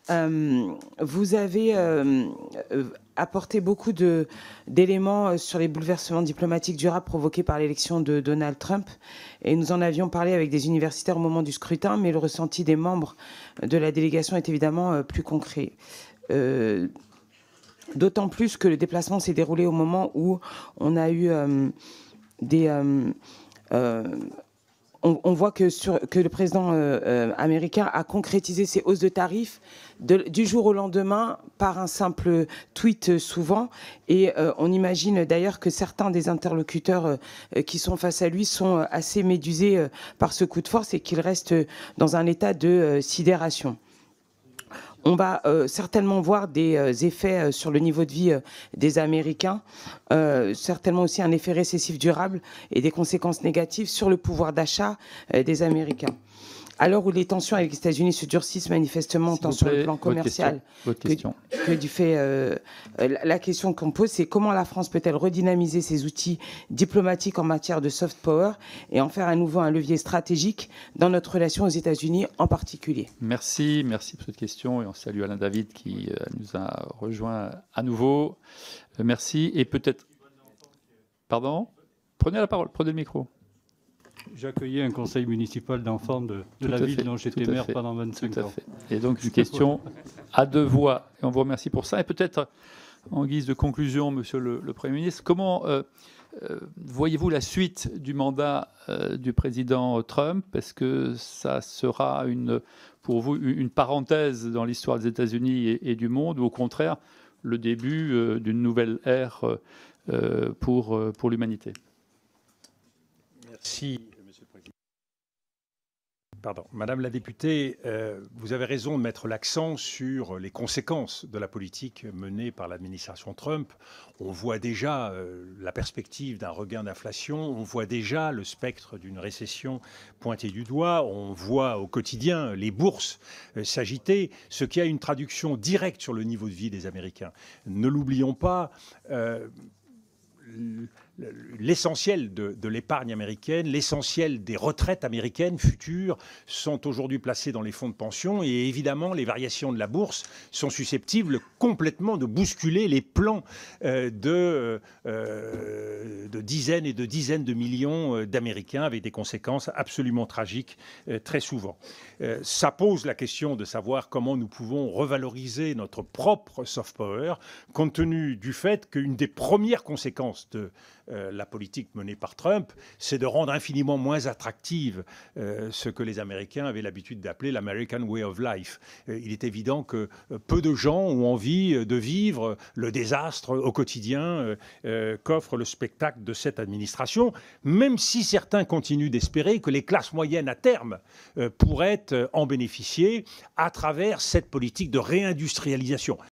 Vous avez apporté beaucoup d'éléments sur les bouleversements diplomatiques durables provoqués par l'élection de Donald Trump. Et nous en avions parlé avec des universitaires au moment du scrutin, mais le ressenti des membres de la délégation est évidemment plus concret. D'autant plus que le déplacement s'est déroulé au moment où on a eu on voit que le président américain a concrétisé ses hausses de tarifs du jour au lendemain par un simple tweet souvent. Et on imagine d'ailleurs que certains des interlocuteurs qui sont face à lui sont assez médusés par ce coup de force et qu'ils restent dans un état de sidération. On va certainement voir des effets sur le niveau de vie des Américains, certainement aussi un effet récessif durable et des conséquences négatives sur le pouvoir d'achat des Américains. À l'heure où les tensions avec les États-Unis se durcissent manifestement, tant sur le plan commercial que du fait... la question qu'on pose, c'est comment la France peut-elle redynamiser ses outils diplomatiques en matière de soft power et en faire à nouveau un levier stratégique dans notre relation aux États-Unis en particulier. Merci pour cette question et on salue Alain David qui nous a rejoint à nouveau. Merci et peut-être... Pardon ? Prenez la parole, prenez le micro. J'accueillais un conseil municipal d'enfants de la ville dont j'étais maire pendant 25 ans. Et donc une question à deux voix. Et on vous remercie pour ça. Et peut-être en guise de conclusion, Monsieur le Premier ministre, comment voyez-vous la suite du mandat du président Trump? Est-ce que ça sera pour vous une parenthèse dans l'histoire des États-Unis et du monde, ou au contraire le début d'une nouvelle ère pour l'humanité? Merci, Monsieur le Président. Pardon. Madame la députée, vous avez raison de mettre l'accent sur les conséquences de la politique menée par l'administration Trump. On voit déjà la perspective d'un regain d'inflation, on voit déjà le spectre d'une récession pointé du doigt, on voit au quotidien les bourses s'agiter, ce qui a une traduction directe sur le niveau de vie des Américains. Ne l'oublions pas, l'essentiel de l'épargne américaine, l'essentiel des retraites américaines futures sont aujourd'hui placées dans les fonds de pension et évidemment les variations de la bourse sont susceptibles complètement de bousculer les plans de dizaines et de dizaines de millions d'Américains avec des conséquences absolument tragiques très souvent. Ça pose la question de savoir comment nous pouvons revaloriser notre propre soft power compte tenu du fait qu'une des premières conséquences de la politique menée par Trump, c'est de rendre infiniment moins attractive ce que les Américains avaient l'habitude d'appeler l'American Way of Life. Il est évident que peu de gens ont envie de vivre le désastre au quotidien qu'offre le spectacle de cette administration, même si certains continuent d'espérer que les classes moyennes à terme pourraient en bénéficier à travers cette politique de réindustrialisation.